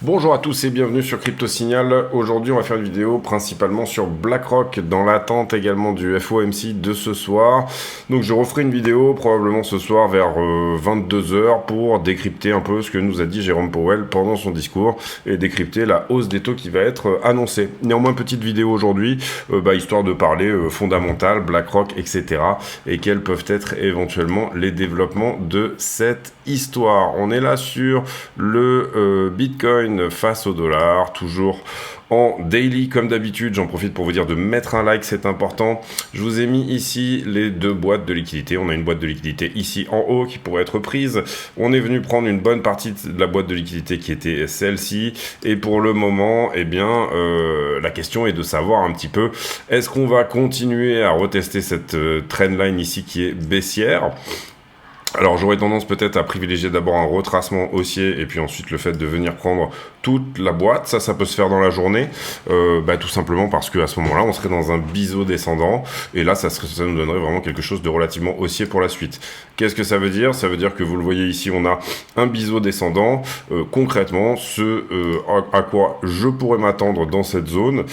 Bonjour à tous et bienvenue sur Crypto Signal. Aujourd'hui, on va faire une vidéo principalement sur BlackRock dans l'attente également du FOMC de ce soir. Donc, je referai une vidéo probablement ce soir vers 22 heures pour décrypter un peu ce que nous a dit Jérôme Powell pendant son discours et décrypter la hausse des taux qui va être annoncée. Néanmoins, petite vidéo aujourd'hui, histoire de parler fondamental, BlackRock, etc. et quels peuvent être éventuellement les développements de cette histoire. On est là sur le Bitcoin face au dollar, toujours en daily comme d'habitude. J'en profite pour vous dire de mettre un like, c'est important. Je vous ai mis ici les deux boîtes de liquidité. On a une boîte de liquidité ici en haut qui pourrait être prise. On est venu prendre une bonne partie de la boîte de liquidité qui était celle-ci. Et pour le moment, la question est de savoir un petit peu, est-ce qu'on va continuer à retester cette trendline ici qui est baissière? Alors j'aurais tendance peut-être à privilégier d'abord un retracement haussier et puis ensuite le fait de venir prendre toute la boîte. Ça peut se faire dans la journée, tout simplement parce qu'à ce moment-là, on serait dans un biseau descendant et là, ça nous donnerait vraiment quelque chose de relativement haussier pour la suite. Qu'est-ce que ça veut dire? Ça veut dire que vous le voyez ici, on a un biseau descendant. Concrètement, à quoi je pourrais m'attendre dans cette zone,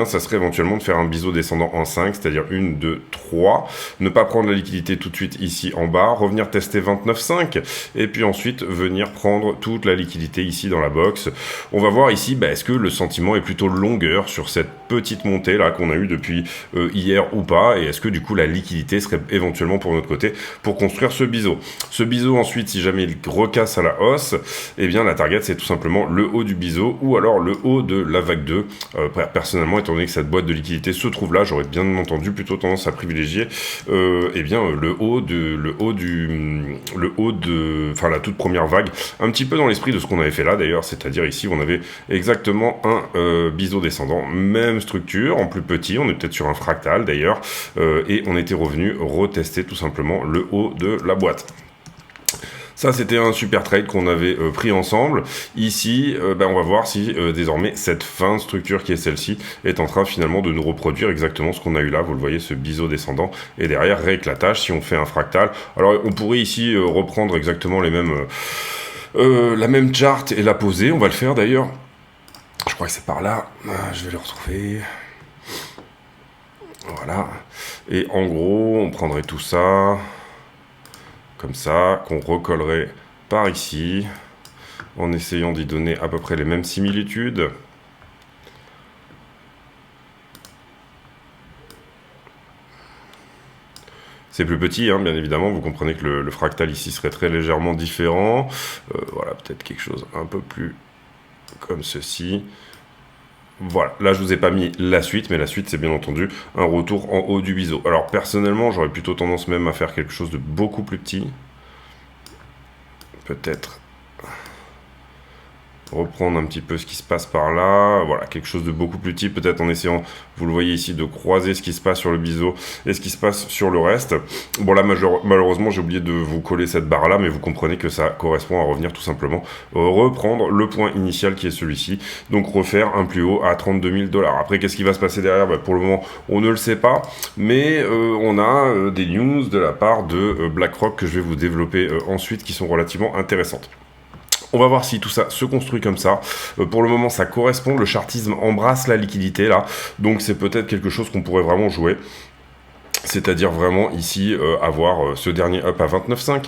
ça serait éventuellement de faire un biseau descendant en 5, c'est-à-dire 1, 2, 3, ne pas prendre la liquidité tout de suite ici en bas, revenir tester 29,5 et puis ensuite venir prendre toute la liquidité ici dans la box. On va voir ici, est-ce que le sentiment est plutôt longueur sur cette petite montée là qu'on a eu depuis hier ou pas, et est-ce que du coup la liquidité serait éventuellement pour notre côté pour construire ce biseau. Ce biseau ensuite, si jamais il recasse à la hausse, la target c'est tout simplement le haut du biseau ou alors le haut de la vague 2. Personnellement, étant donné que cette boîte de liquidité se trouve là, j'aurais bien entendu plutôt tendance à privilégier la toute première vague, un petit peu dans l'esprit de ce qu'on avait fait là d'ailleurs, c'est-à-dire ici on avait exactement un biseau descendant, même structure, en plus petit, on est peut-être sur un fractal d'ailleurs, et on était revenu retester tout simplement le haut de la boîte. Ça, c'était un super trade qu'on avait pris ensemble. Ici, on va voir si désormais cette fin de structure qui est celle-ci est en train finalement de nous reproduire exactement ce qu'on a eu là. Vous le voyez, ce biseau descendant et derrière rééclatage si on fait un fractal. Alors, on pourrait ici reprendre exactement les mêmes, la même charte et la poser. On va le faire d'ailleurs. Je crois que c'est par là. Je vais le retrouver. Voilà. Et en gros, on prendrait tout ça comme ça, qu'on recollerait par ici, en essayant d'y donner à peu près les mêmes similitudes. C'est plus petit, bien évidemment, vous comprenez que le fractal ici serait très légèrement différent. Voilà, peut-être quelque chose un peu plus comme ceci. Voilà, là je vous ai pas mis la suite, mais la suite c'est bien entendu un retour en haut du biseau. Alors personnellement, j'aurais plutôt tendance même à faire quelque chose de beaucoup plus petit. Peut-être reprendre un petit peu ce qui se passe par là, voilà, quelque chose de beaucoup plus petit, peut-être en essayant, vous le voyez ici, de croiser ce qui se passe sur le biseau et ce qui se passe sur le reste. Bon là, malheureusement, j'ai oublié de vous coller cette barre là, mais vous comprenez que ça correspond à revenir tout simplement, reprendre le point initial qui est celui-ci, donc refaire un plus haut à 32 000 $. Après, qu'est-ce qui va se passer derrière? Pour le moment, on ne le sait pas, mais on a des news de la part de BlackRock que je vais vous développer ensuite qui sont relativement intéressantes. On va voir si tout ça se construit comme ça. Pour le moment, ça correspond. Le chartisme embrasse la liquidité là. Donc, c'est peut-être quelque chose qu'on pourrait vraiment jouer. C'est-à-dire vraiment ici avoir ce dernier up à 29,5,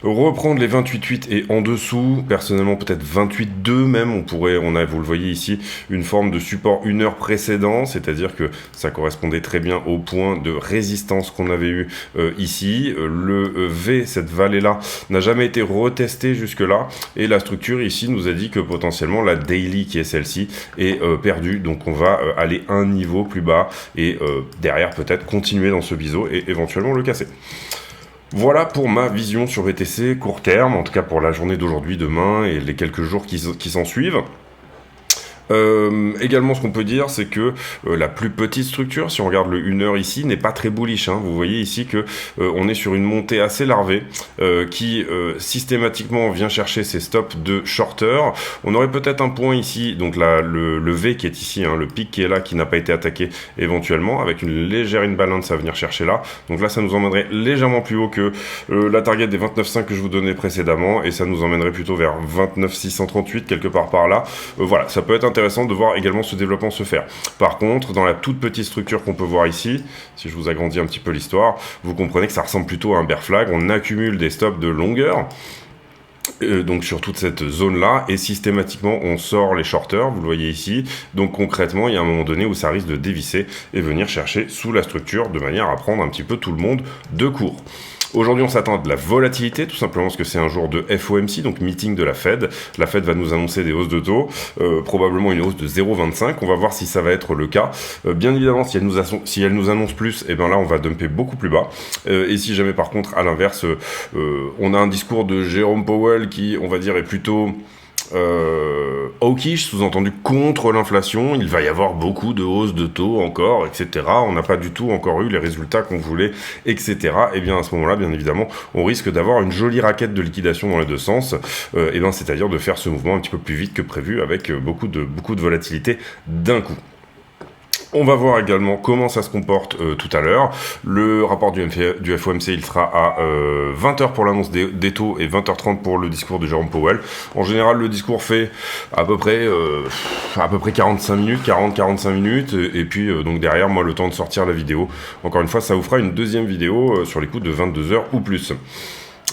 reprendre les 28,8 et en dessous, personnellement peut-être 28,2 même, vous le voyez ici, une forme de support 1 heure précédent, c'est-à-dire que ça correspondait très bien au point de résistance qu'on avait eu ici. Le V, cette vallée-là, n'a jamais été retestée jusque-là, et la structure ici nous a dit que potentiellement la daily qui est celle-ci est perdue, donc on va aller un niveau plus bas et derrière peut-être continuer dans ce biseau et éventuellement le casser. Voilà pour ma vision sur BTC court terme, en tout cas pour la journée d'aujourd'hui, demain et les quelques jours qui s'en suivent. Également, ce qu'on peut dire, c'est que la plus petite structure, si on regarde le 1 heure ici, n'est pas très bullish. Vous voyez ici que on est sur une montée assez larvée qui systématiquement vient chercher ses stops de shorter. On aurait peut-être un point ici, donc là, le V qui est ici, le pic qui est là, qui n'a pas été attaqué éventuellement, avec une légère imbalance à venir chercher là. Donc là, ça nous emmènerait légèrement plus haut que la target des 29,5 que je vous donnais précédemment, et ça nous emmènerait plutôt vers 29,638, quelque part par là. Voilà, ça peut être intéressant de voir également ce développement se faire. Par contre, dans la toute petite structure qu'on peut voir ici, si je vous agrandis un petit peu l'histoire, vous comprenez que ça ressemble plutôt à un bear flag. On accumule des stops de longueur, donc sur toute cette zone-là, et systématiquement on sort les shorters, vous le voyez ici. Donc concrètement, il y a un moment donné où ça risque de dévisser et venir chercher sous la structure de manière à prendre un petit peu tout le monde de court. Aujourd'hui, on s'attend à de la volatilité, tout simplement parce que c'est un jour de FOMC, donc meeting de la Fed. La Fed va nous annoncer des hausses de taux, probablement une hausse de 0,25. On va voir si ça va être le cas. Bien évidemment, si elle nous annonce plus, et ben là, on va dumper beaucoup plus bas. Et si jamais, par contre, à l'inverse, on a un discours de Jérôme Powell qui, on va dire, est plutôt hawkish, sous-entendu contre l'inflation, il va y avoir beaucoup de hausses de taux encore, etc. On n'a pas du tout encore eu les résultats qu'on voulait, etc. Et bien à ce moment-là, bien évidemment, on risque d'avoir une jolie raquette de liquidation dans les deux sens, et bien c'est-à-dire de faire ce mouvement un petit peu plus vite que prévu, avec beaucoup de volatilité d'un coup. On va voir également comment ça se comporte tout à l'heure. Le rapport du FOMC, il sera à 20h pour l'annonce des taux et 20h30 pour le discours de Jérôme Powell. En général, le discours fait à peu près 45 minutes, 40-45 minutes. Et puis, donc derrière, moi, le temps de sortir la vidéo. Encore une fois, ça vous fera une deuxième vidéo sur les coups de 22h ou plus.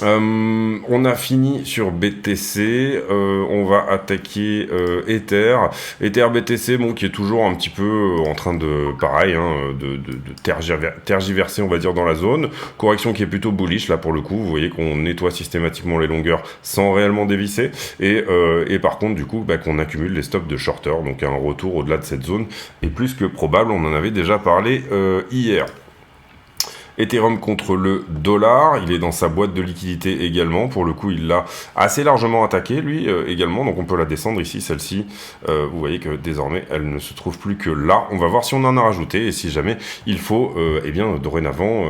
On a fini sur BTC, on va attaquer Ether BTC, bon, qui est toujours un petit peu en train de, pareil, de tergiverser, on va dire, dans la zone. Correction qui est plutôt bullish, là, pour le coup. Vous voyez qu'on nettoie systématiquement les longueurs sans réellement dévisser. Et par contre, du coup, qu'on accumule les stops de shorter. Donc, un retour au-delà de cette zone est plus que probable. On en avait déjà parlé hier. Ethereum contre le dollar, il est dans sa boîte de liquidité également, pour le coup il l'a assez largement attaqué lui également, donc on peut la descendre ici, celle-ci, vous voyez que désormais elle ne se trouve plus que là. On va voir si on en a rajouté et si jamais il faut eh bien dorénavant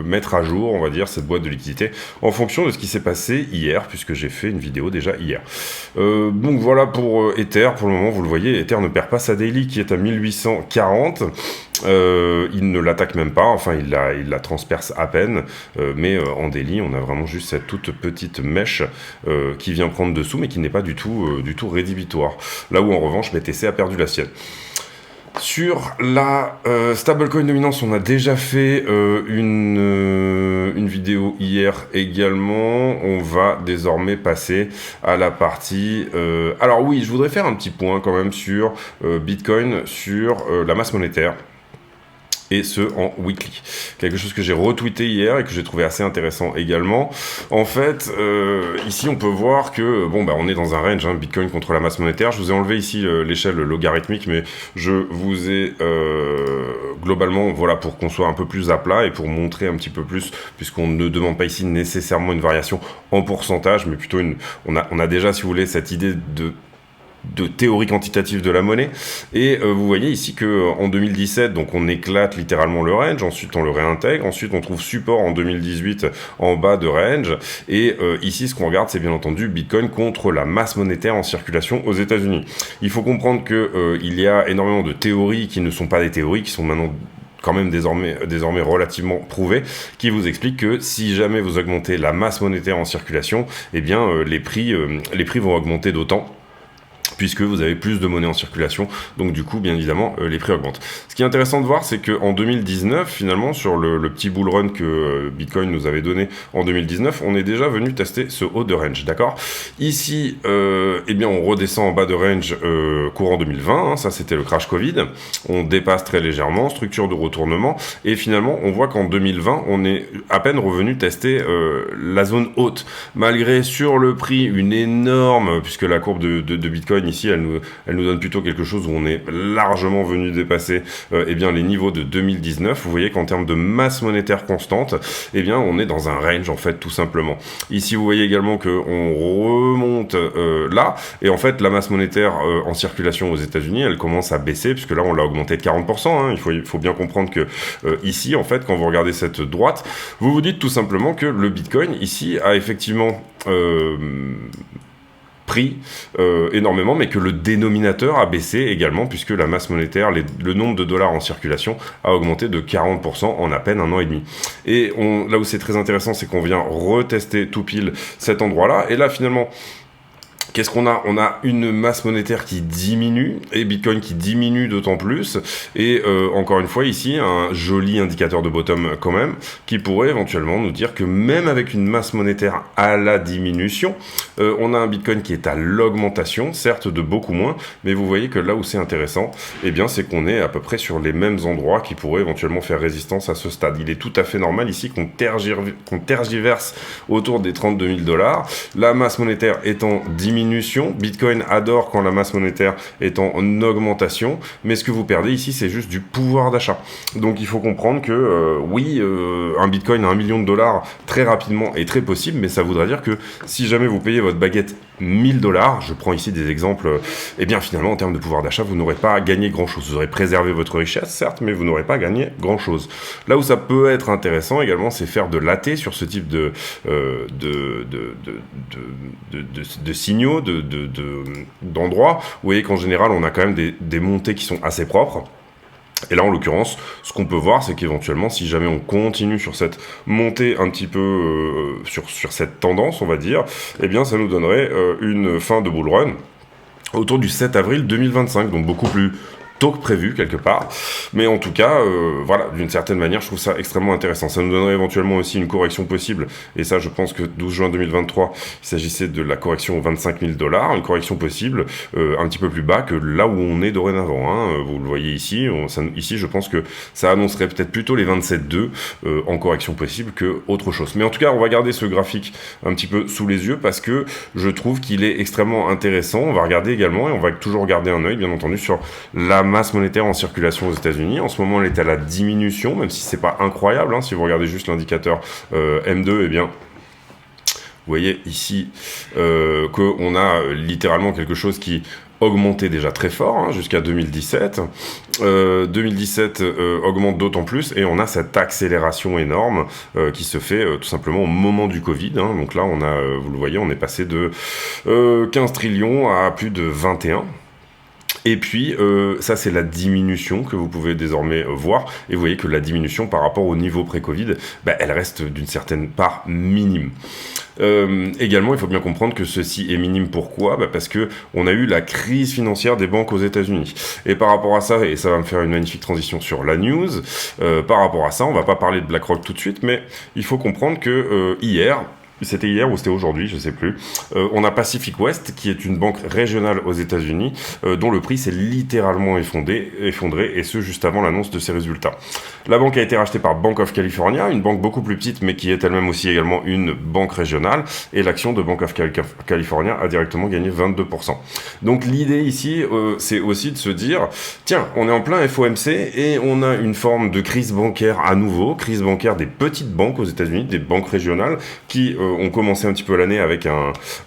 mettre à jour, on va dire, cette boîte de liquidité en fonction de ce qui s'est passé hier, puisque j'ai fait une vidéo déjà hier. Donc voilà pour Ether, pour le moment vous le voyez, Ether ne perd pas sa daily qui est à 1840. Il ne l'attaque même pas, enfin il la transperce à peine, mais en daily on a vraiment juste cette toute petite mèche qui vient prendre dessous, mais qui n'est pas du tout rédhibitoire. Là où en revanche BTC a perdu la sienne. Sur la stablecoin dominance, on a déjà fait une vidéo hier également. On va désormais passer à la partie... alors oui, je voudrais faire un petit point quand même sur Bitcoin, sur la masse monétaire. Et ce en weekly. Quelque chose que j'ai retweeté hier et que j'ai trouvé assez intéressant également. En fait, ici on peut voir que, bon, on est dans un range, Bitcoin contre la masse monétaire. Je vous ai enlevé ici l'échelle logarithmique, mais je vous ai globalement, voilà, pour qu'on soit un peu plus à plat et pour montrer un petit peu plus, puisqu'on ne demande pas ici nécessairement une variation en pourcentage, mais plutôt on a déjà, si vous voulez, cette idée de théorie quantitative de la monnaie, et vous voyez ici que en 2017, donc on éclate littéralement le range, ensuite on le réintègre, ensuite on trouve support en 2018 en bas de range, et ici ce qu'on regarde c'est bien entendu Bitcoin contre la masse monétaire en circulation aux États-Unis. Il faut comprendre que il y a énormément de théories qui ne sont pas des théories, qui sont maintenant quand même désormais relativement prouvé, qui vous explique que si jamais vous augmentez la masse monétaire en circulation, eh bien les prix vont augmenter d'autant, puisque vous avez plus de monnaie en circulation, donc du coup, bien évidemment, les prix augmentent. Ce qui est intéressant de voir, c'est qu'en 2019, finalement, sur le petit bull run que Bitcoin nous avait donné en 2019, on est déjà venu tester ce haut de range, d'accord ? Ici, eh bien, on redescend en bas de range courant 2020, ça c'était le crash Covid, on dépasse très légèrement, structure de retournement, et finalement, on voit qu'en 2020, on est à peine revenu tester la zone haute, malgré sur le prix une énorme, puisque la courbe de Bitcoin ici, elle nous donne plutôt quelque chose où on est largement venu dépasser eh bien, les niveaux de 2019. Vous voyez qu'en termes de masse monétaire constante, eh bien, on est dans un range, en fait, tout simplement. Ici, vous voyez également qu'on remonte là, et en fait, la masse monétaire en circulation aux États-Unis, elle commence à baisser, puisque là, on l'a augmenté de 40%. Hein. Il faut bien comprendre que ici, en fait, quand vous regardez cette droite, vous vous dites tout simplement que le Bitcoin, ici, a effectivement pris énormément, mais que le dénominateur a baissé également, puisque la masse monétaire, le nombre de dollars en circulation a augmenté de 40% en à peine un an et demi. Et là où c'est très intéressant, c'est qu'on vient retester tout pile cet endroit-là, et là, finalement, qu'est-ce qu'on a? On a une masse monétaire qui diminue, et Bitcoin qui diminue d'autant plus, et encore une fois ici, un joli indicateur de bottom quand même, qui pourrait éventuellement nous dire que même avec une masse monétaire à la diminution, on a un Bitcoin qui est à l'augmentation, certes de beaucoup moins, mais vous voyez que là où c'est intéressant, eh bien c'est qu'on est à peu près sur les mêmes endroits qui pourraient éventuellement faire résistance à ce stade. Il est tout à fait normal ici qu'on tergiverse autour des 32 000 $, la masse monétaire étant diminution. Bitcoin adore quand la masse monétaire est en augmentation, mais ce que vous perdez ici, c'est juste du pouvoir d'achat. Donc il faut comprendre que oui, un Bitcoin à 1 million de $, très rapidement est très possible, mais ça voudrait dire que si jamais vous payez votre baguette 1000 $, je prends ici des exemples, eh bien finalement en termes de pouvoir d'achat, vous n'aurez pas gagné grand-chose. Vous aurez préservé votre richesse, certes, mais vous n'aurez pas gagné grand-chose. Là où ça peut être intéressant également, c'est faire de l'AT sur ce type de signaux, d'endroits. Vous voyez qu'en général, on a quand même des montées qui sont assez propres. Et là, en l'occurrence, ce qu'on peut voir, c'est qu'éventuellement, si jamais on continue sur cette montée un petit peu, sur cette tendance, on va dire, eh bien, ça nous donnerait une fin de bull run autour du 7 avril 2025, donc beaucoup plus tôt que prévu quelque part, mais en tout cas, voilà, d'une certaine manière, je trouve ça extrêmement intéressant. Ça nous donnerait éventuellement aussi une correction possible, et ça, je pense que 12 juin 2023, il s'agissait de la correction aux 25 000 $, une correction possible un petit peu plus bas que là où on est dorénavant. Hein. Vous le voyez ici, ici, je pense que ça annoncerait peut-être plutôt les 27,2 en correction possible que autre chose. Mais en tout cas, on va garder ce graphique un petit peu sous les yeux parce que je trouve qu'il est extrêmement intéressant. On va regarder également, et on va toujours garder un œil, bien entendu, sur la masse monétaire en circulation aux États-Unis. En ce moment, elle est à la diminution, même si c'est pas incroyable. Hein, si vous regardez juste l'indicateur M2, eh bien, vous voyez ici qu'on a littéralement quelque chose qui augmentait déjà très fort hein, jusqu'à 2017. 2017 augmente d'autant plus et on a cette accélération énorme qui se fait tout simplement au moment du Covid. Hein. Donc là, on a, vous le voyez, on est passé de 15 trillions à plus de 21. Et puis, ça c'est la diminution que vous pouvez désormais voir. Et vous voyez que la diminution par rapport au niveau pré-Covid, bah, elle reste d'une certaine part minime. Également, il faut bien comprendre que ceci est minime. Pourquoi ? Bah parce que on a eu la crise financière des banques aux États-Unis. Et par rapport à ça, et ça va me faire une magnifique transition sur la news, par rapport à ça, on va pas parler de BlackRock tout de suite, mais il faut comprendre que c'était hier ou c'était aujourd'hui, je sais plus. On a Pacific West, qui est une banque régionale aux États-Unis, dont le prix s'est littéralement effondré, et ce juste avant l'annonce de ses résultats. La banque a été rachetée par Bank of California, une banque beaucoup plus petite, mais qui est elle-même aussi également une banque régionale, et l'action de Bank of California a directement gagné 22%. Donc l'idée ici, c'est aussi de se dire, tiens, on est en plein FOMC et on a une forme de crise bancaire à nouveau, crise bancaire des petites banques aux États-Unis, des banques régionales qui ont commencé un petit peu l'année avec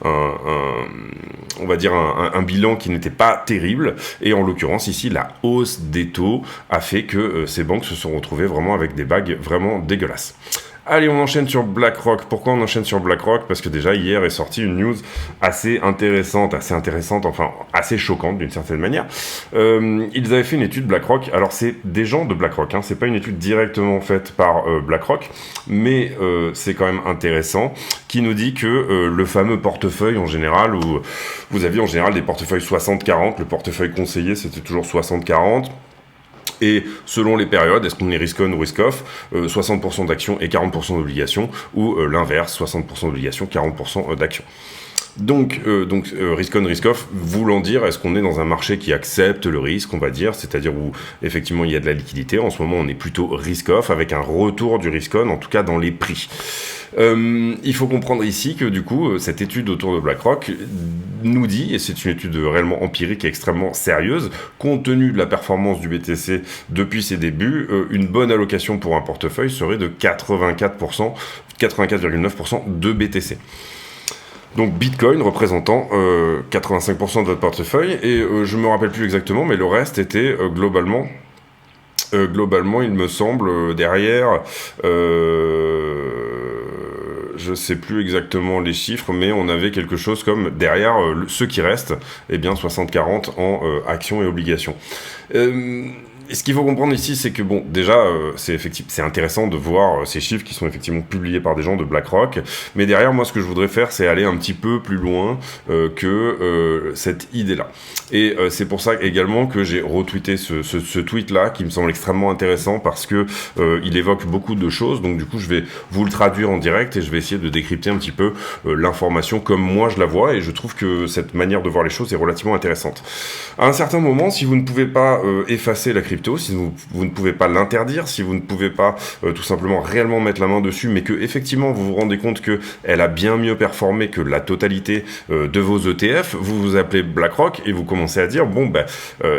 on va dire un bilan qui n'était pas terrible, et en l'occurrence ici la hausse des taux a fait que ces banques se sont retrouvées vraiment avec des bagues vraiment dégueulasses. Allez, on enchaîne sur BlackRock. Pourquoi on enchaîne sur BlackRock ? Parce que déjà, hier est sortie une news assez intéressante, enfin, assez choquante d'une certaine manière. Ils avaient fait une étude BlackRock. Alors, c'est des gens de BlackRock, hein. C'est pas une étude directement faite par BlackRock, mais c'est quand même intéressant, qui nous dit que le fameux portefeuille en général, où vous aviez en général des portefeuilles 60-40, le portefeuille conseillé, c'était toujours 60-40. Et selon les périodes, est-ce qu'on est risk-on ou risk-off, 60% d'actions et 40% d'obligations, ou l'inverse, 60% d'obligations, 40% d'actions. Donc risk-on, risk-off, voulant dire, est-ce qu'on est dans un marché qui accepte le risque, on va dire, c'est-à-dire où effectivement il y a de la liquidité. En ce moment, on est plutôt risk-off, avec un retour du risk-on, en tout cas dans les prix. Il faut comprendre ici que du coup, cette étude autour de BlackRock nous dit, et c'est une étude réellement empirique et extrêmement sérieuse, compte tenu de la performance du BTC depuis ses débuts, une bonne allocation pour un portefeuille serait de 84%, 84,9% de BTC. Donc Bitcoin représentant 85% de votre portefeuille, et je me rappelle plus exactement, mais le reste était globalement, il me semble, derrière, je sais plus exactement les chiffres, mais on avait quelque chose comme derrière ceux qui restent, eh bien 60-40 en actions et obligations. Et ce qu'il faut comprendre ici, c'est que bon, déjà, c'est intéressant de voir ces chiffres qui sont effectivement publiés par des gens de BlackRock, mais derrière, moi, ce que je voudrais faire, c'est aller un petit peu plus loin que cette idée-là. Et c'est pour ça également que j'ai retweeté ce tweet-là, qui me semble extrêmement intéressant, parce que il évoque beaucoup de choses, donc du coup, je vais vous le traduire en direct, et je vais essayer de décrypter un petit peu l'information comme moi je la vois, et je trouve que cette manière de voir les choses est relativement intéressante. À un certain moment, si vous ne pouvez pas effacer la crypto, si vous ne pouvez pas l'interdire, si vous ne pouvez pas tout simplement réellement mettre la main dessus, mais que effectivement vous vous rendez compte que elle a bien mieux performé que la totalité de vos ETF, vous vous appelez BlackRock et vous commencez à dire bon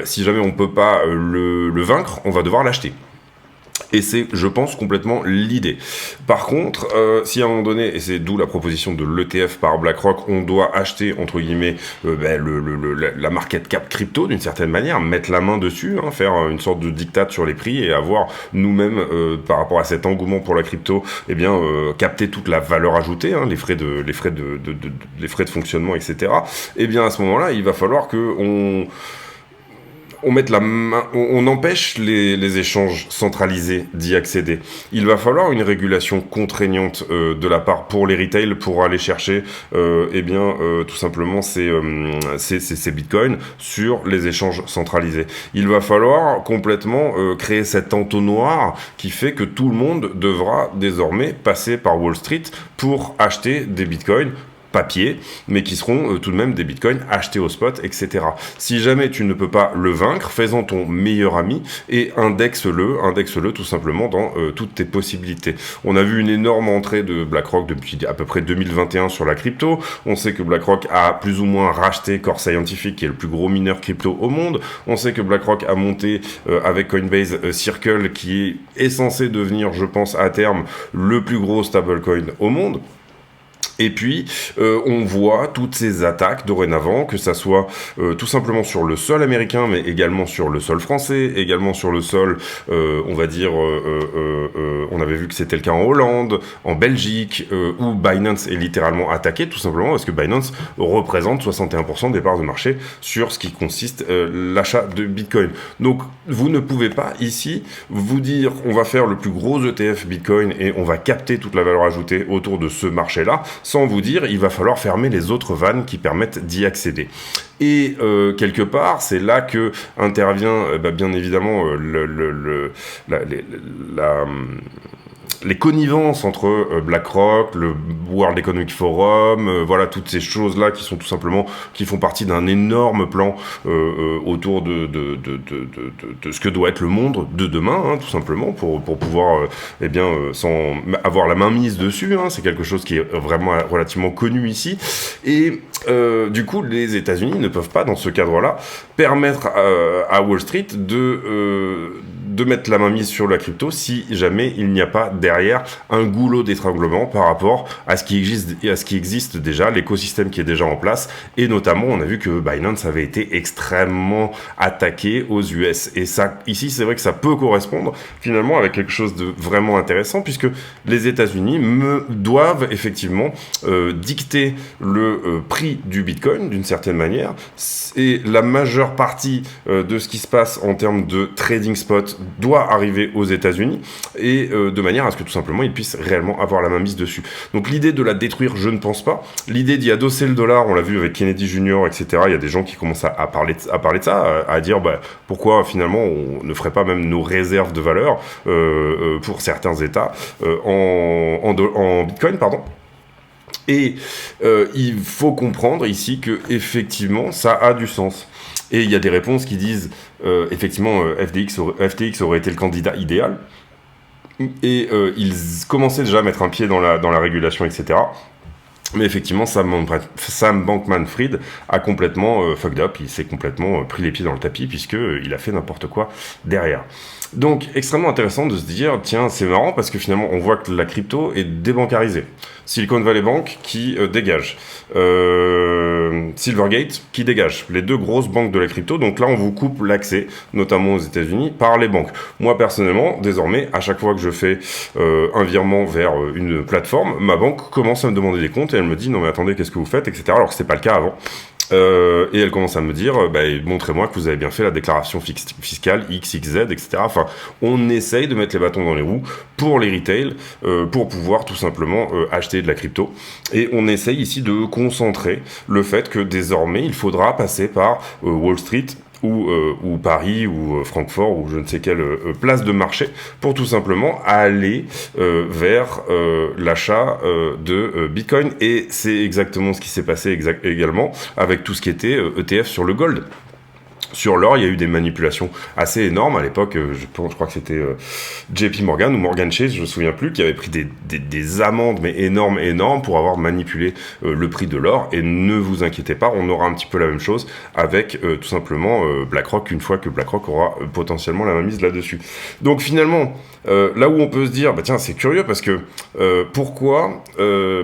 si jamais on peut pas le vaincre, on va devoir l'acheter. Et c'est, je pense, complètement l'idée. Par contre, si à un moment donné, et c'est d'où la proposition de l'ETF par BlackRock, on doit acheter, entre guillemets, la market cap crypto, d'une certaine manière, mettre la main dessus, faire une sorte de diktat sur les prix et avoir nous-mêmes, par rapport à cet engouement pour la crypto, capter toute la valeur ajoutée, les frais de fonctionnement, etc. Eh bien, à ce moment-là, il va falloir que on empêche les échanges centralisés d'y accéder. Il va falloir une régulation contraignante de la part pour les retail pour aller chercher tout simplement ces bitcoins sur les échanges centralisés. Il va falloir complètement créer cet entonnoir qui fait que tout le monde devra désormais passer par Wall Street pour acheter des bitcoins papier, mais qui seront tout de même des bitcoins achetés au spot, etc. Si jamais tu ne peux pas le vaincre, fais-en ton meilleur ami et indexe-le tout simplement dans toutes tes possibilités. On a vu une énorme entrée de BlackRock depuis à peu près 2021 sur la crypto. On sait que BlackRock a plus ou moins racheté Core Scientific, qui est le plus gros mineur crypto au monde. On sait que BlackRock a monté avec Coinbase Circle, qui est censé devenir, je pense, à terme, le plus gros stablecoin au monde. Et puis, on voit toutes ces attaques dorénavant, que ça soit tout simplement sur le sol américain, mais également sur le sol français, également sur le sol, on avait vu que c'était le cas en Hollande, en Belgique, où Binance est littéralement attaqué, tout simplement parce que Binance représente 61% des parts de marché sur ce qui consiste l'achat de Bitcoin. Donc, vous ne pouvez pas ici vous dire, on va faire le plus gros ETF Bitcoin et on va capter toute la valeur ajoutée autour de ce marché-là, sans vous dire, il va falloir fermer les autres vannes qui permettent d'y accéder. Et quelque part, c'est là que intervient bien évidemment les connivences entre BlackRock, le World Economic Forum, toutes ces choses-là qui sont tout simplement, qui font partie d'un énorme plan autour de ce que doit être le monde de demain, tout simplement, pour pouvoir, sans avoir la main mise dessus, c'est quelque chose qui est vraiment relativement connu ici. Et du coup, les États-Unis ne peuvent pas, dans ce cadre-là, permettre à Wall Street de mettre la main mise sur la crypto si jamais il n'y a pas derrière un goulot d'étranglement par rapport à ce qui existe déjà, l'écosystème qui est déjà en place, et notamment on a vu que Binance avait été extrêmement attaqué aux US, et ça, ici c'est vrai que ça peut correspondre finalement avec quelque chose de vraiment intéressant, puisque les États-Unis doivent effectivement dicter le prix du Bitcoin d'une certaine manière, et la majeure partie de ce qui se passe en termes de trading spot doit arriver aux États-Unis, et de manière à ce que tout simplement ils puissent réellement avoir la main mise dessus. Donc l'idée de la détruire, je ne pense pas. L'idée d'y adosser le dollar, on l'a vu avec Kennedy Jr., etc. Il y a des gens qui commencent à parler de ça, à dire pourquoi finalement on ne ferait pas même nos réserves de valeur pour certains États en Bitcoin, pardon. Et il faut comprendre ici que effectivement ça a du sens. Et il y a des réponses qui disent effectivement FTX aurait été le candidat idéal. Et ils commençaient déjà à mettre un pied dans la régulation, etc. Mais effectivement, Sam Bankman-Fried a complètement fucked up, il s'est complètement pris les pieds dans le tapis puisque il a fait n'importe quoi derrière. Donc, extrêmement intéressant de se dire, tiens, c'est marrant parce que finalement, on voit que la crypto est débancarisée. Silicon Valley Bank qui dégage. Silvergate qui dégage. Les deux grosses banques de la crypto. Donc là, on vous coupe l'accès, notamment aux États-Unis, par les banques. Moi, personnellement, désormais, à chaque fois que je fais un virement vers une plateforme, ma banque commence à me demander des comptes et elle me dit, non mais attendez, qu'est-ce que vous faites, etc. Alors que c'était pas le cas avant. Et elle commence à me dire, montrez-moi que vous avez bien fait la déclaration fiscale X, X, Z, etc. Enfin, on essaye de mettre les bâtons dans les roues pour les retail, pour pouvoir tout simplement acheter de la crypto. Et on essaye ici de concentrer le fait que désormais, il faudra passer par Wall Street, ou Paris, ou Francfort, ou je ne sais quelle place de marché, pour tout simplement aller vers l'achat de Bitcoin. Et c'est exactement ce qui s'est passé également avec tout ce qui était ETF sur le gold. Sur l'or, il y a eu des manipulations assez énormes à l'époque. Je crois que c'était JP Morgan ou Morgan Chase, je me souviens plus, qui avait pris des amendes mais énormes pour avoir manipulé le prix de l'or. Et ne vous inquiétez pas, on aura un petit peu la même chose avec tout simplement BlackRock une fois que BlackRock aura potentiellement la mainmise là-dessus. Donc finalement, là où on peut se dire, tiens, c'est curieux parce que pourquoi,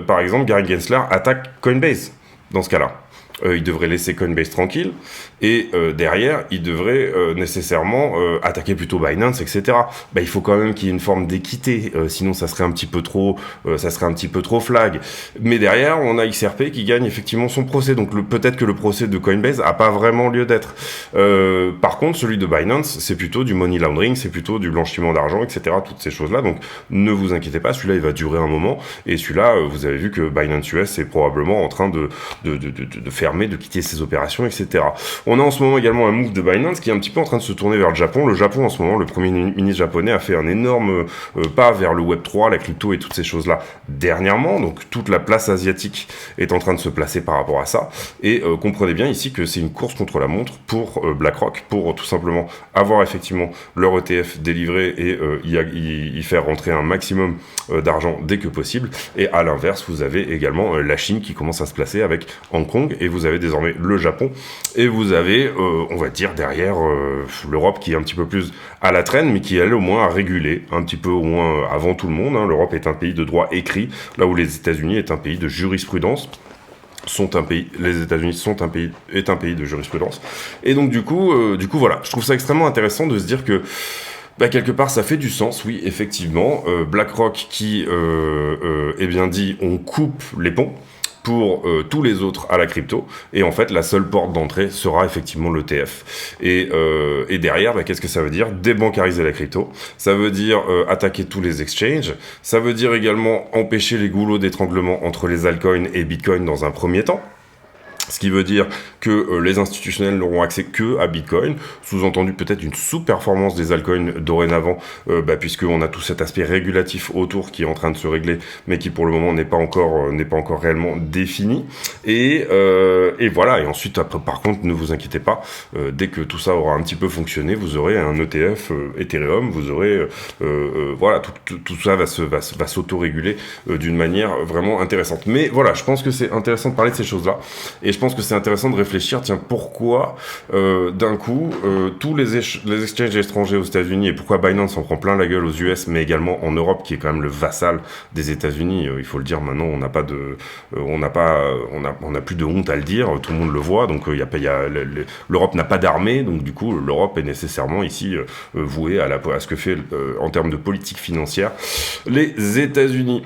par exemple, Gary Gensler attaque Coinbase dans ce cas-là? Il devrait laisser Coinbase tranquille et derrière il devrait nécessairement attaquer plutôt Binance, etc. Il faut quand même qu'il y ait une forme d'équité, sinon ça serait un petit peu trop flag. Mais derrière on a XRP qui gagne effectivement son procès, donc peut-être que le procès de Coinbase a pas vraiment lieu d'être. Par contre celui de Binance c'est plutôt du money laundering, c'est plutôt du blanchiment d'argent, etc. Toutes ces choses là, donc ne vous inquiétez pas, celui-là il va durer un moment et celui-là vous avez vu que Binance US est probablement en train de faire de quitter ses opérations, etc. On a en ce moment également un move de Binance qui est un petit peu en train de se tourner vers le Japon. Le Japon, en ce moment, le premier ministre japonais a fait un énorme pas vers le Web3, la crypto et toutes ces choses-là dernièrement. Donc, toute la place asiatique est en train de se placer par rapport à ça. Et comprenez bien ici que c'est une course contre la montre pour BlackRock, pour tout simplement avoir effectivement leur ETF délivré et y faire rentrer un maximum d'argent dès que possible. Et à l'inverse, vous avez également la Chine qui commence à se placer avec Hong Kong et vous avez désormais le Japon et vous avez on va dire derrière l'Europe qui est un petit peu plus à la traîne mais qui elle au moins a régulé un petit peu au moins avant tout le monde, hein. L'Europe est un pays de droit écrit là où les États-Unis est un pays de jurisprudence. Les États-Unis est un pays de jurisprudence et donc du coup voilà, je trouve ça extrêmement intéressant de se dire que quelque part ça fait du sens, oui effectivement, BlackRock qui bien dit on coupe les ponts pour tous les autres à la crypto, et en fait la seule porte d'entrée sera effectivement l'ETF. Et derrière, qu'est-ce que ça veut dire? Débancariser la crypto, ça veut dire attaquer tous les exchanges, ça veut dire également empêcher les goulots d'étranglement entre les altcoins et Bitcoin dans un premier temps. Ce qui veut dire que les institutionnels n'auront accès que à Bitcoin, sous-entendu peut-être une sous-performance des altcoins dorénavant, puisqu'on a tout cet aspect régulatif autour qui est en train de se régler, mais qui pour le moment n'est pas encore réellement défini. Et voilà. Et ensuite, après, par contre, ne vous inquiétez pas, dès que tout ça aura un petit peu fonctionné, vous aurez un ETF Ethereum, vous aurez voilà, tout ça va s'auto-réguler d'une manière vraiment intéressante. Mais voilà, je pense que c'est intéressant de parler de ces choses-là. Et je pense que c'est intéressant de réfléchir, tiens, pourquoi d'un coup tous les exchanges étrangers aux États-Unis et pourquoi Binance en prend plein la gueule aux US, mais également en Europe qui est quand même le vassal des États-Unis. Il faut le dire maintenant, on n'a plus de honte à le dire, tout le monde le voit. Donc l'Europe n'a pas d'armée, donc du coup l'Europe est nécessairement ici vouée à ce que fait en termes de politique financière les États-Unis.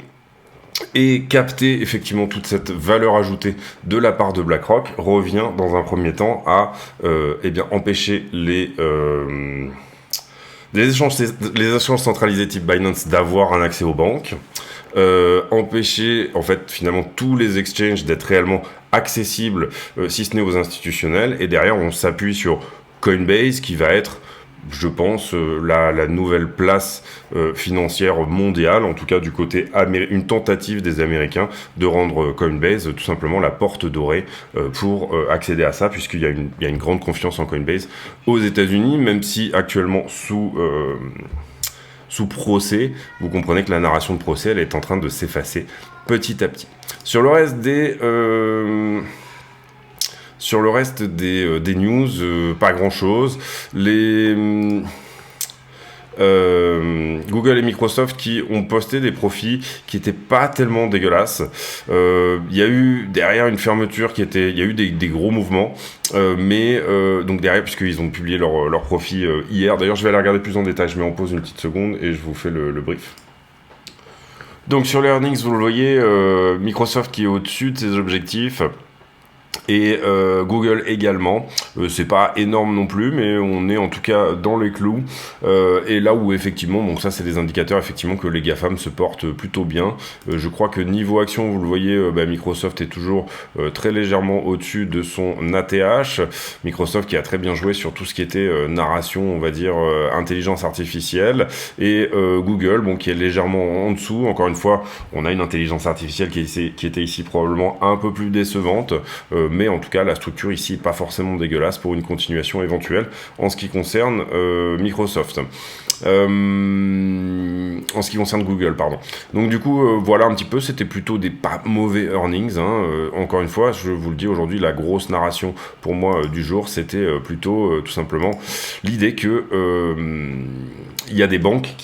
Et capter effectivement toute cette valeur ajoutée de la part de BlackRock revient dans un premier temps à empêcher les échanges centralisés type Binance d'avoir un accès aux banques, empêcher en fait finalement tous les exchanges d'être réellement accessibles, si ce n'est aux institutionnels, et derrière on s'appuie sur Coinbase qui va être, je pense, la nouvelle place financière mondiale, en tout cas du côté une tentative des Américains de rendre Coinbase tout simplement la porte dorée pour accéder à ça, puisqu'il y a une grande confiance en Coinbase aux États-Unis, même si actuellement sous procès, vous comprenez que la narration de procès elle est en train de s'effacer petit à petit. Sur le reste des news, pas grand chose. Google et Microsoft qui ont posté des profils qui étaient pas tellement dégueulasses. Il y a eu derrière une fermeture il y a eu des gros mouvements, mais donc derrière, puisqu'ils ont publié leur profil hier. D'ailleurs, je vais aller regarder plus en détail. Je mets en pause une petite seconde et je vous fais le brief. Donc sur les earnings, vous le voyez, Microsoft qui est au-dessus de ses objectifs. Et Google également, c'est pas énorme non plus, mais on est en tout cas dans les clous. Et là où effectivement, donc ça c'est des indicateurs effectivement que les GAFAM se portent plutôt bien. Je crois que niveau action, vous le voyez, Microsoft est toujours très légèrement au-dessus de son ATH. Microsoft qui a très bien joué sur tout ce qui était narration, on va dire intelligence artificielle, et Google, bon, qui est légèrement en dessous. Encore une fois, on a une intelligence artificielle qui était ici probablement un peu plus décevante. Mais en tout cas, la structure ici n'est pas forcément dégueulasse pour une continuation éventuelle en ce qui concerne Microsoft. En ce qui concerne Google, pardon. Donc du coup, voilà un petit peu, c'était plutôt des pas mauvais earnings. Encore une fois, je vous le dis aujourd'hui, la grosse narration pour moi du jour, c'était plutôt tout simplement l'idée que il y a des banques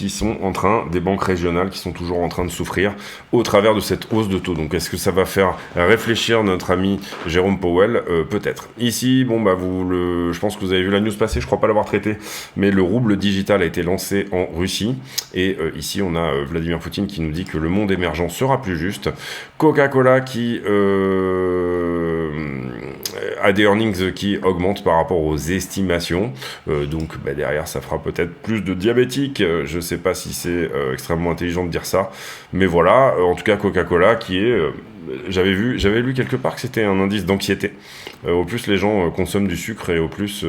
des banques régionales qui sont toujours en train de souffrir au travers de cette hausse de taux. Donc est-ce que ça va faire réfléchir notre ami Jérôme Powell? Peut-être. Ici, bon bah je pense que vous avez vu la news passer, je crois pas l'avoir traité, mais le rouble digital a été lancé en Russie. Et ici, on a Vladimir Poutine qui nous dit que le monde émergent sera plus juste. Coca-Cola qui a des earnings qui augmentent par rapport aux estimations. Donc derrière, ça fera peut-être plus de diabétiques. Je ne sais pas si c'est extrêmement intelligent de dire ça. Mais voilà, en tout cas, Coca-Cola qui est... j'avais lu quelque part que c'était un indice d'anxiété. Au plus les gens consomment du sucre et au plus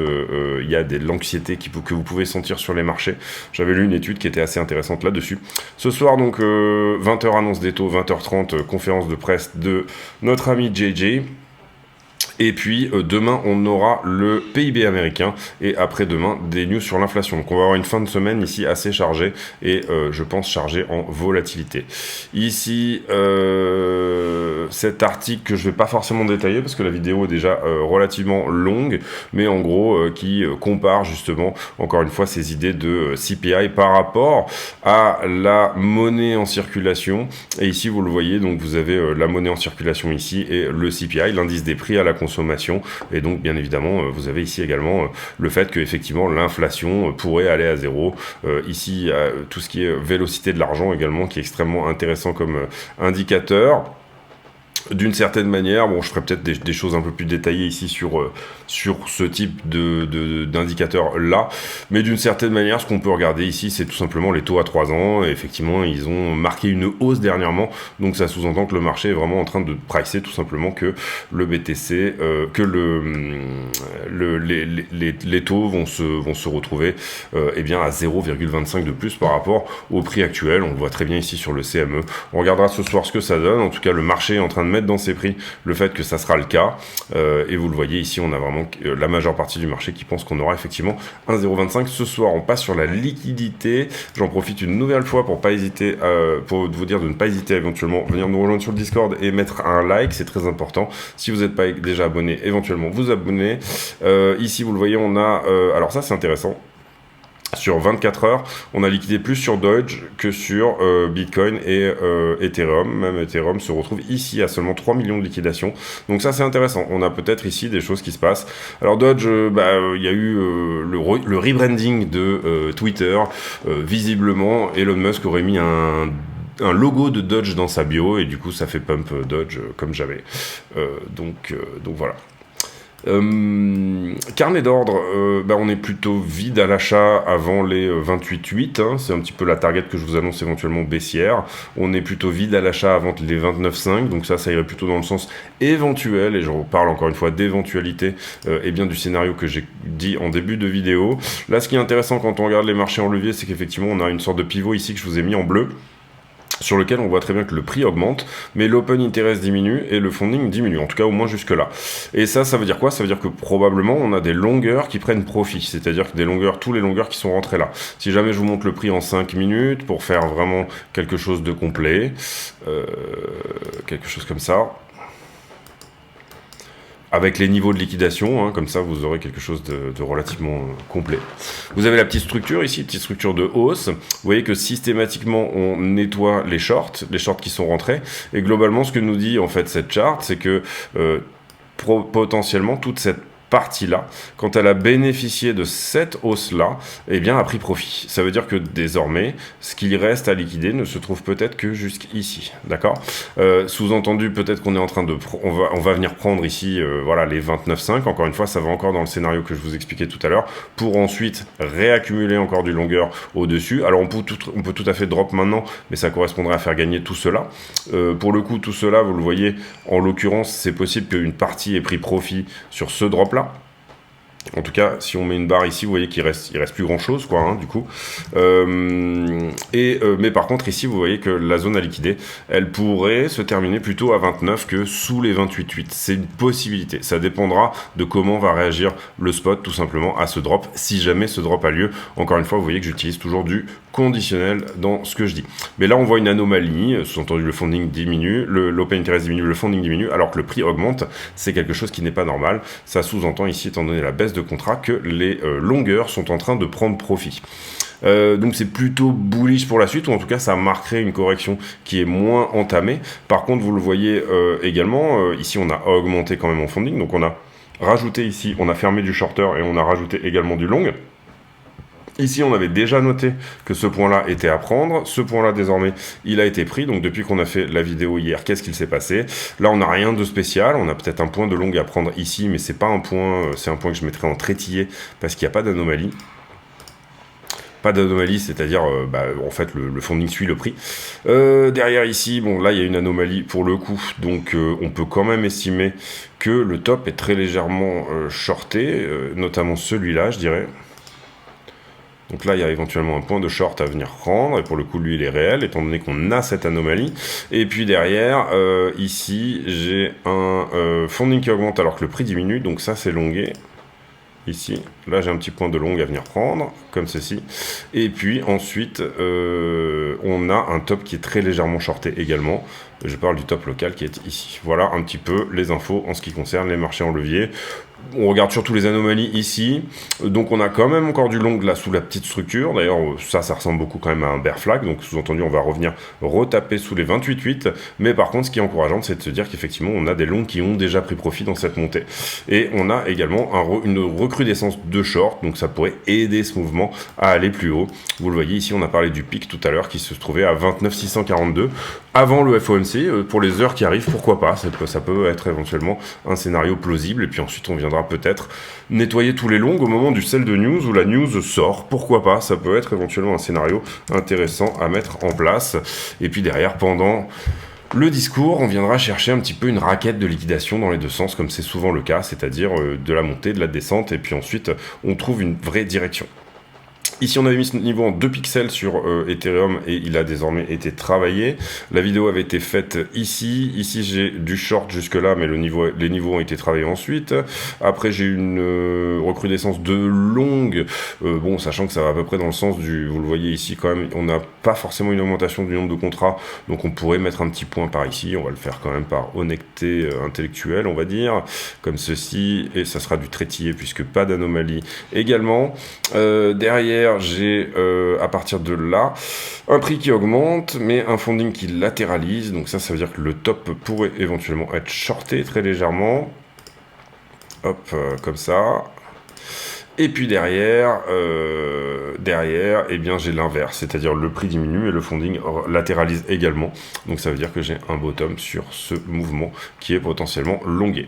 il y a de l'anxiété que vous pouvez sentir sur les marchés. J'avais lu une étude qui était assez intéressante là-dessus. Ce soir, donc, 20h annonce des taux, 20h30 conférence de presse de notre ami JJ. Et puis demain, on aura le PIB américain et après-demain, des news sur l'inflation. Donc on va avoir une fin de semaine ici assez chargée et je pense chargée en volatilité. Ici, cet article que je ne vais pas forcément détailler parce que la vidéo est déjà relativement longue, mais en gros qui compare justement, encore une fois, ces idées de CPI par rapport à la monnaie en circulation. Et ici, vous le voyez, donc vous avez la monnaie en circulation ici et le CPI, l'indice des prix à la consommation, et donc bien évidemment vous avez ici également le fait que effectivement l'inflation pourrait aller à zéro. Ici tout ce qui est vélocité de l'argent également qui est extrêmement intéressant comme indicateur. D'une certaine manière, bon, je ferai peut-être des choses un peu plus détaillées ici sur ce type d'indicateur là, mais d'une certaine manière, ce qu'on peut regarder ici, c'est tout simplement les taux à 3 ans, et effectivement, ils ont marqué une hausse dernièrement, donc ça sous-entend que le marché est vraiment en train de pricer tout simplement que le BTC, que les taux vont se retrouver eh bien à 0,25 de plus par rapport au prix actuel. On le voit très bien ici sur le CME. On regardera ce soir ce que ça donne. En tout cas, le marché est en train de mettre dans ses prix le fait que ça sera le cas, et vous le voyez ici, on a vraiment la majeure partie du marché qui pense qu'on aura effectivement 1,025 ce soir. On passe sur la liquidité. J'en profite une nouvelle fois pour pas hésiter pour vous dire de ne pas hésiter à éventuellement venir nous rejoindre sur le Discord et mettre un like, c'est très important. Si vous n'êtes pas déjà abonné, éventuellement vous abonnez. Ici vous le voyez, on a alors ça c'est intéressant. Sur 24 heures, on a liquidé plus sur Doge que sur Bitcoin et Ethereum. Même Ethereum se retrouve ici à seulement 3 millions de liquidations. Donc ça, c'est intéressant. On a peut-être ici des choses qui se passent. Alors Doge, il y a eu le rebranding de Twitter. Visiblement, Elon Musk aurait mis un logo de Doge dans sa bio et du coup, ça fait pump Doge comme jamais. Donc voilà. Carnet d'ordre, on est plutôt vide à l'achat avant les 28,8, c'est un petit peu la target que je vous annonce éventuellement baissière. On est plutôt vide à l'achat avant les 29,5, donc ça irait plutôt dans le sens éventuel, et je reparle encore une fois d'éventualité, et bien du scénario que j'ai dit en début de vidéo. Là, ce qui est intéressant quand on regarde les marchés en levier, c'est qu'effectivement on a une sorte de pivot ici que je vous ai mis en bleu. sur lequel on voit très bien que le prix augmente, mais l'open interest diminue et le funding diminue, en tout cas au moins jusque là. Et ça veut dire quoi? Ça veut dire que probablement on a des longueurs qui prennent profit, c'est-à-dire que des longueurs, tous les longueurs qui sont rentrées là. Si jamais je vous montre le prix en 5 minutes pour faire vraiment quelque chose de complet, quelque chose comme ça, avec les niveaux de liquidation, hein, comme ça vous aurez quelque chose de relativement complet. Vous avez la petite structure ici, petite structure de hausse. Vous voyez que systématiquement on nettoie les shorts qui sont rentrés. Et globalement ce que nous dit en fait cette charte, c'est que potentiellement toute cette partie-là, quand elle a bénéficié de cette hausse-là, eh bien, a pris profit. Ça veut dire que désormais, ce qu'il reste à liquider ne se trouve peut-être que jusqu'ici, d'accord? Sous-entendu, peut-être qu'on est en train de... On va venir prendre ici, voilà, les 29,5. Encore une fois, ça va encore dans le scénario que je vous expliquais tout à l'heure, pour ensuite réaccumuler encore du longueur au-dessus. Alors, on peut tout à fait drop maintenant, mais ça correspondrait à faire gagner tout cela. Pour le coup, tout cela, vous le voyez, en l'occurrence, c'est possible qu'une partie ait pris profit sur ce drop-là. En tout cas, si on met une barre ici, vous voyez qu'il reste plus grand chose, quoi, hein, du coup. Mais par contre, ici, vous voyez que la zone à liquider, elle pourrait se terminer plutôt à 29 que sous les 28,8. C'est une possibilité. Ça dépendra de comment va réagir le spot, tout simplement, à ce drop, si jamais ce drop a lieu. Encore une fois, vous voyez que j'utilise toujours du conditionnel dans ce que je dis. Mais là, on voit une anomalie, sous-entendu le funding diminue, l'open interest diminue, le funding diminue, alors que le prix augmente. C'est quelque chose qui n'est pas normal. Ça sous-entend ici, étant donné la baisse de contrat, que les longueurs sont en train de prendre profit. Donc c'est plutôt bullish pour la suite, ou en tout cas ça marquerait une correction qui est moins entamée. Par contre, vous le voyez également, ici on a augmenté quand même en funding, donc on a rajouté ici, on a fermé du shorter et on a rajouté également du long. Ici, on avait déjà noté que ce point-là était à prendre. Ce point-là, désormais, il a été pris. Donc, depuis qu'on a fait la vidéo hier, qu'est-ce qu'il s'est passé? Là, on n'a rien de spécial. On a peut-être un point de long à prendre ici, mais c'est pas un point. C'est un point que je mettrai en trétillé parce qu'il n'y a pas d'anomalie. Pas d'anomalie, c'est-à-dire, en fait, le funding suit le prix. Derrière ici, bon, là, il y a une anomalie pour le coup. Donc, on peut quand même estimer que le top est très légèrement shorté, notamment celui-là, je dirais. Donc là, il y a éventuellement un point de short à venir prendre, et pour le coup, lui, il est réel, étant donné qu'on a cette anomalie. Et puis derrière, ici, j'ai un funding qui augmente alors que le prix diminue, donc ça, c'est longué. Ici, là, j'ai un petit point de long à venir prendre, comme ceci. Et puis ensuite, on a un top qui est très légèrement shorté également. Je parle du top local qui est ici. Voilà un petit peu les infos en ce qui concerne les marchés en levier. On regarde surtout les anomalies ici. Donc on a quand même encore du long là sous la petite structure. D'ailleurs, ça ressemble beaucoup quand même à un bear flag. Donc sous-entendu, on va revenir retaper sous les 28,8. Mais par contre, ce qui est encourageant, c'est de se dire qu'effectivement, on a des longs qui ont déjà pris profit dans cette montée. Et on a également une recrudescence de short. Donc ça pourrait aider ce mouvement à aller plus haut. Vous le voyez ici, on a parlé du pic tout à l'heure qui se trouvait à 29,642 avant le FOMC. Pour les heures qui arrivent, pourquoi pas, ça peut être éventuellement un scénario plausible, et puis ensuite on viendra peut-être nettoyer tous les longs au moment du sell de news où la news sort, pourquoi pas, ça peut être éventuellement un scénario intéressant à mettre en place. Et puis derrière, pendant le discours, on viendra chercher un petit peu une raquette de liquidation dans les deux sens, comme c'est souvent le cas, c'est-à-dire de la montée, de la descente, et puis ensuite on trouve une vraie direction. Ici, on avait mis ce niveau en 2 pixels sur Ethereum et il a désormais été travaillé. La vidéo avait été faite ici. Ici, j'ai du short jusque-là, mais les niveaux ont été travaillés ensuite. Après, j'ai une recrudescence de longue. Bon, sachant que ça va à peu près dans le sens du... Vous le voyez ici, quand même, on n'a pas forcément une augmentation du nombre de contrats. Donc, on pourrait mettre un petit point par ici. On va le faire quand même par honnêteté intellectuelle, on va dire. Comme ceci. Et ça sera du trétillé puisque pas d'anomalie également. Derrière, j'ai à partir de là un prix qui augmente mais un funding qui latéralise, donc ça veut dire que le top pourrait éventuellement être shorté très légèrement, hop, comme ça. Et puis derrière, eh bien j'ai l'inverse, c'est-à-dire le prix diminue et le funding latéralise également. Donc ça veut dire que j'ai un bottom sur ce mouvement qui est potentiellement longué.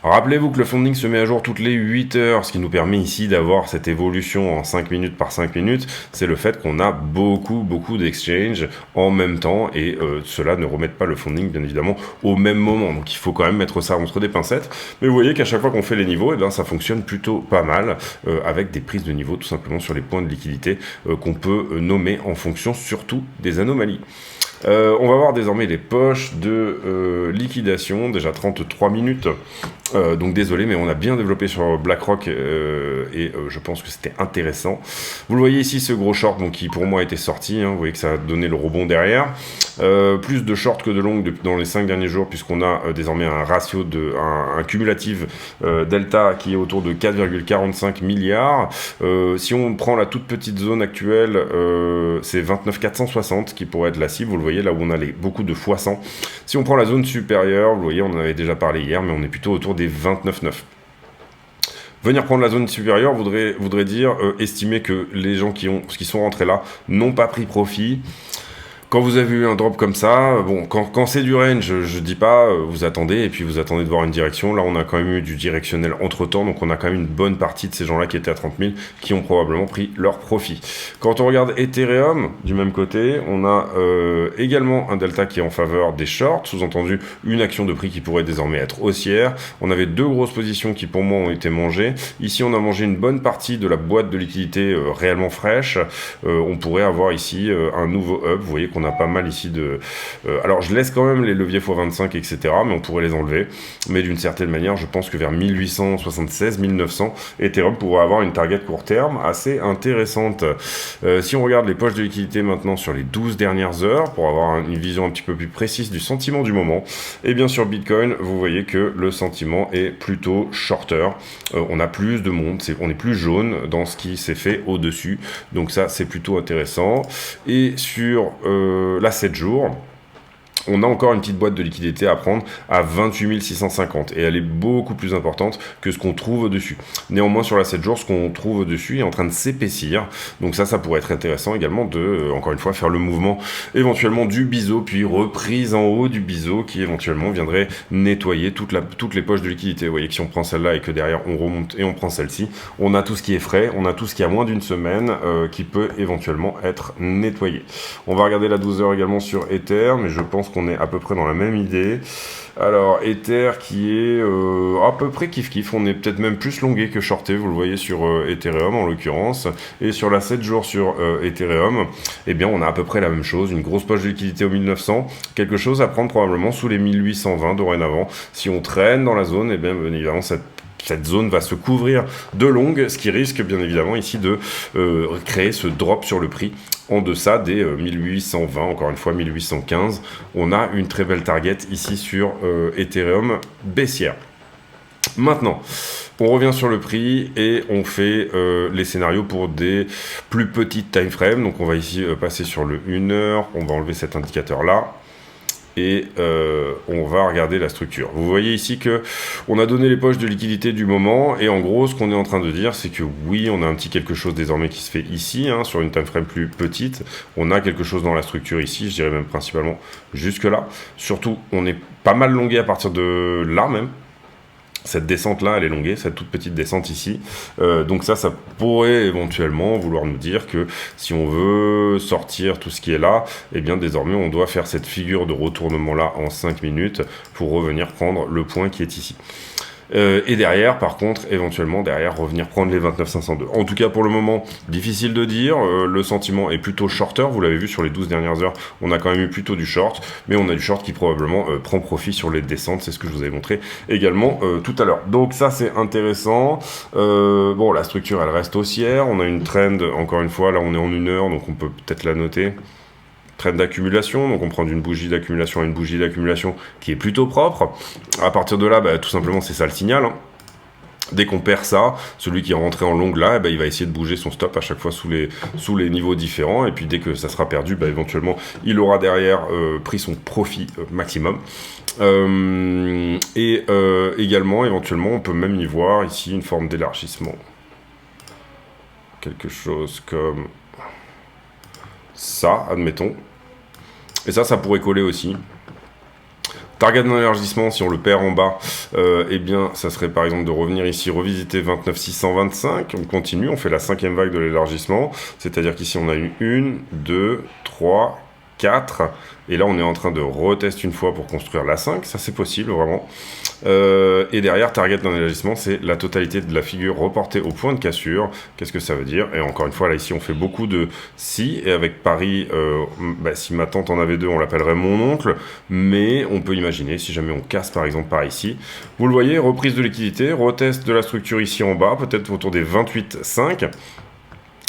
Rappelez-vous que le funding se met à jour toutes les 8 heures, ce qui nous permet ici d'avoir cette évolution en 5 minutes par 5 minutes. C'est le fait qu'on a beaucoup d'exchanges en même temps et cela ne remet pas le funding bien évidemment au même moment. Donc il faut quand même mettre ça entre des pincettes. Mais vous voyez qu'à chaque fois qu'on fait les niveaux, eh bien, ça fonctionne plutôt pas mal. Avec des prises de niveau tout simplement sur les points de liquidité qu'on peut nommer en fonction surtout des anomalies. On va voir désormais les poches de liquidation, déjà 33 minutes. Donc désolé, mais on a bien développé sur BlackRock et je pense que c'était intéressant. Vous le voyez ici, ce gros short donc, qui pour moi était sorti, hein, vous voyez que ça a donné le rebond derrière. Plus de short que de long dans les 5 derniers jours, puisqu'on a désormais un ratio un cumulatif delta qui est autour de 4,45 milliards. Si on prend la toute petite zone actuelle, c'est 29 460 qui pourrait être la cible, vous le voyez là où on a beaucoup de x100. Si on prend la zone supérieure, vous voyez, on en avait déjà parlé hier, mais on est plutôt autour des 29,9. Venir prendre la zone supérieure voudrait dire estimer que les gens qui sont rentrés là n'ont pas pris profit. Quand vous avez eu un drop comme ça, bon, quand c'est du range, je dis pas, vous attendez, et puis vous attendez de voir une direction. Là, on a quand même eu du directionnel entre-temps, donc on a quand même une bonne partie de ces gens-là qui étaient à 30 000, qui ont probablement pris leur profit. Quand on regarde Ethereum, du même côté, on a également un delta qui est en faveur des shorts, sous-entendu une action de prix qui pourrait désormais être haussière. On avait 2 grosses positions qui, pour moi, ont été mangées. Ici, on a mangé une bonne partie de la boîte de liquidité réellement fraîche. On pourrait avoir ici un nouveau up, vous voyez qu'on a pas mal ici de... alors je laisse quand même les leviers x25 etc, mais on pourrait les enlever, mais d'une certaine manière je pense que vers 1876 1900 Ethereum pourrait avoir une target court terme assez intéressante. Si on regarde les poches de liquidité maintenant sur les 12 dernières heures pour avoir une vision un petit peu plus précise du sentiment du moment, et bien sur Bitcoin vous voyez que le sentiment est plutôt shorter. On a plus de monde, on est plus jaune dans ce qui s'est fait au dessus, donc ça c'est plutôt intéressant. Et sur là 7 jours, on a encore une petite boîte de liquidité à prendre à 28 650 et elle est beaucoup plus importante que ce qu'on trouve au-dessus. Néanmoins, sur la 7 jours, ce qu'on trouve au-dessus est en train de s'épaissir. Donc ça pourrait être intéressant également de, encore une fois, faire le mouvement éventuellement du biseau, puis reprise en haut du biseau qui éventuellement viendrait nettoyer toutes les poches de liquidité. Vous voyez que si on prend celle-là et que derrière on remonte et on prend celle-ci, on a tout ce qui est frais, on a tout ce qui a moins d'une semaine qui peut éventuellement être nettoyé. On va regarder la 12 heures également sur Ether, mais je pense qu'on est à peu près dans la même idée. Alors, Ether qui est à peu près kiff-kiff, on est peut-être même plus longué que shorté, vous le voyez sur Ethereum en l'occurrence, et sur la 7 jours sur Ethereum, eh bien on a à peu près la même chose, une grosse poche de liquidité au 1900, quelque chose à prendre probablement sous les 1820 dorénavant. Si on traîne dans la zone, eh bien évidemment cette zone va se couvrir de longue, ce qui risque bien évidemment ici de créer ce drop sur le prix en deçà des 1820, encore une fois 1815. On a une très belle target ici sur Ethereum baissière. Maintenant, on revient sur le prix et on fait les scénarios pour des plus petites time frames. Donc on va ici passer sur le 1 heure, on va enlever cet indicateur là. Et on va regarder la structure. Vous voyez ici que on a donné les poches de liquidité du moment, et en gros, ce qu'on est en train de dire, c'est que oui, on a un petit quelque chose désormais qui se fait ici, hein, sur une time frame plus petite. On a quelque chose dans la structure ici, je dirais même principalement jusque là. Surtout, on est pas mal longué à partir de là même. Cette descente-là, elle est longuée, cette toute petite descente ici. Donc ça pourrait éventuellement vouloir nous dire que si on veut sortir tout ce qui est là, eh bien désormais on doit faire cette figure de retournement-là en 5 minutes pour revenir prendre le point qui est ici. Et derrière, par contre, éventuellement derrière, revenir prendre les 29 502. En tout cas, pour le moment, difficile de dire. Le sentiment est plutôt shorter. Vous l'avez vu sur les 12 dernières heures, on a quand même eu plutôt du short, mais on a du short qui probablement prend profit sur les descentes. C'est ce que je vous avais montré également tout à l'heure. Donc ça, c'est intéressant. Bon, la structure, elle reste haussière. On a une trend, encore une fois, là, on est en 1 heure, donc on peut peut-être la noter. Trend d'accumulation, donc on prend d'une bougie d'accumulation à une bougie d'accumulation qui est plutôt propre. À partir de là, tout simplement, c'est ça le signal. Hein. Dès qu'on perd ça, celui qui est rentré en longue là, il va essayer de bouger son stop à chaque fois sous les niveaux différents. Et puis dès que ça sera perdu, éventuellement, il aura derrière pris son profit maximum. Également, éventuellement, on peut même y voir ici une forme d'élargissement. Quelque chose comme ça, admettons. Et ça pourrait coller aussi. Target d'élargissement, si on le perd en bas, eh bien, ça serait par exemple de revenir ici, revisiter 29 625. On continue, on fait la 5e vague de l'élargissement. C'est-à-dire qu'ici, on a eu 1, 2, 3, 4. Et là, on est en train de retester une fois pour construire la 5. Ça, c'est possible, vraiment. Et derrière, target d'un élargissement, c'est la totalité de la figure reportée au point de cassure. Qu'est-ce que ça veut dire? Et encore une fois, là, ici, on fait beaucoup de si, et avec Paris, si ma tante en avait deux, on l'appellerait mon oncle, mais on peut imaginer, si jamais on casse, par exemple, par ici. Vous le voyez, reprise de liquidité, retest de la structure ici en bas, peut-être autour des 28,5.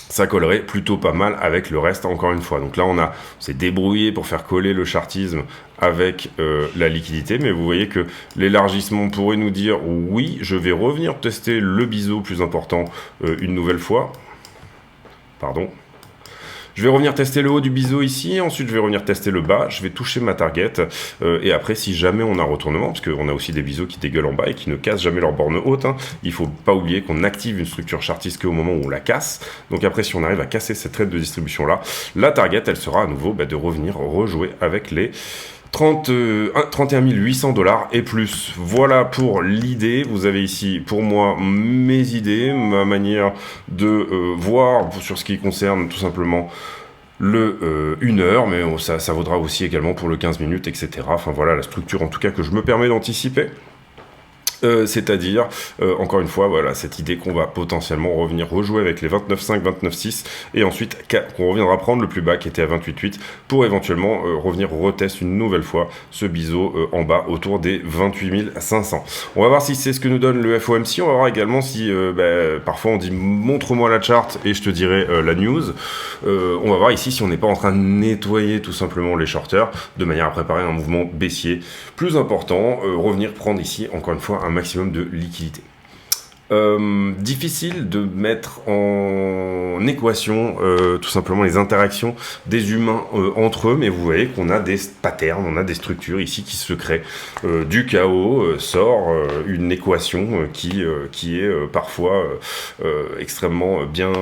Ça collerait plutôt pas mal avec le reste, encore une fois. Donc là, on s'est débrouillé pour faire coller le chartisme avec la liquidité, mais vous voyez que l'élargissement pourrait nous dire oui, je vais revenir tester le biseau plus important une nouvelle fois. Pardon. Je vais revenir tester le haut du biseau ici, ensuite je vais revenir tester le bas, je vais toucher ma target, et après si jamais on a retournement, parce qu'on a aussi des biseaux qui dégueulent en bas et qui ne cassent jamais leur borne haute, hein, il ne faut pas oublier qu'on active une structure chartiste qu'au moment où on la casse, donc après si on arrive à casser cette traite de distribution là, la target elle sera à nouveau de revenir rejouer avec les 31 800 $ et plus. Voilà pour l'idée. Vous avez ici pour moi mes idées, ma manière de voir sur ce qui concerne tout simplement le 1 heure, mais ça vaudra aussi également pour le 15 minutes, etc. Enfin voilà la structure en tout cas que je me permets d'anticiper. C'est-à-dire, encore une fois, voilà, cette idée qu'on va potentiellement revenir rejouer avec les 29,5, 29,6, et ensuite qu'on reviendra prendre le plus bas qui était à 28,8 pour éventuellement revenir retester une nouvelle fois ce biseau en bas autour des 28 500. On va voir si c'est ce que nous donne le FOMC, on va voir également si parfois on dit montre-moi la charte et je te dirai la news. On va voir ici si on n'est pas en train de nettoyer tout simplement les shorters de manière à préparer un mouvement baissier plus important, revenir prendre ici encore une fois un maximum de liquidité. Difficile de mettre en équation tout simplement les interactions des humains entre eux, mais vous voyez qu'on a des patterns, on a des structures ici qui se créent. Du chaos sort une équation qui est parfois extrêmement bien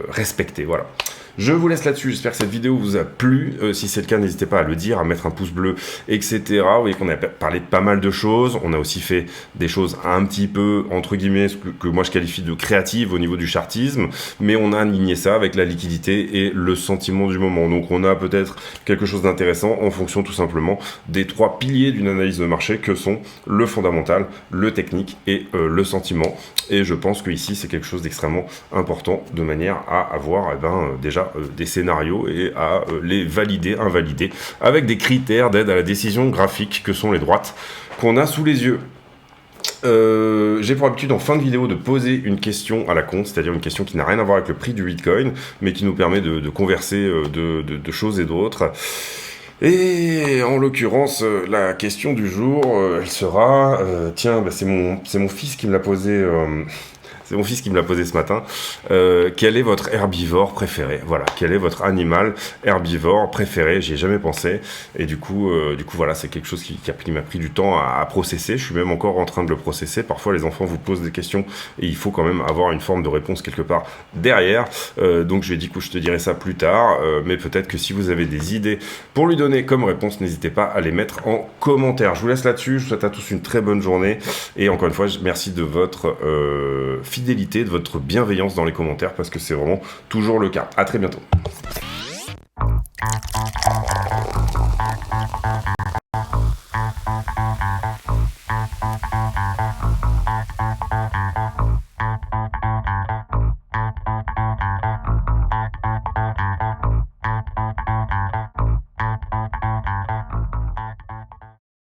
respectée. Voilà. Je vous laisse là-dessus, j'espère que cette vidéo vous a plu. Si c'est le cas, n'hésitez pas à le dire, à mettre un pouce bleu, etc. Vous voyez qu'on a parlé de pas mal de choses. On a aussi fait des choses un petit peu, entre guillemets, que moi je qualifie de créatives au niveau du chartisme. Mais on a aligné ça avec la liquidité et le sentiment du moment. Donc on a peut-être quelque chose d'intéressant en fonction tout simplement des trois piliers d'une analyse de marché que sont le fondamental, le technique et le sentiment. Et je pense que ici c'est quelque chose d'extrêmement important de manière à avoir déjà des scénarios et à les valider, invalider, avec des critères d'aide à la décision graphique que sont les droites qu'on a sous les yeux. J'ai pour habitude en fin de vidéo de poser une question à la con, c'est-à-dire une question qui n'a rien à voir avec le prix du Bitcoin, mais qui nous permet de converser de choses et d'autres. Et en l'occurrence, la question du jour, elle sera... tiens, c'est mon fils qui me l'a posé... C'est mon fils qui me l'a posé ce matin. Quel est votre herbivore préféré? Voilà, quel est votre animal herbivore préféré? J'y ai jamais pensé. Et du coup voilà, c'est quelque chose qui m'a pris du temps à processer. Je suis même encore en train de le processer. Parfois, les enfants vous posent des questions et il faut quand même avoir une forme de réponse quelque part derrière. Donc, je lui ai dit que je te dirai ça plus tard. Mais peut-être que si vous avez des idées pour lui donner comme réponse, n'hésitez pas à les mettre en commentaire. Je vous laisse là-dessus. Je vous souhaite à tous une très bonne journée. Et encore une fois, merci de votre fidélité, de votre bienveillance dans les commentaires parce que c'est vraiment toujours le cas. À très bientôt.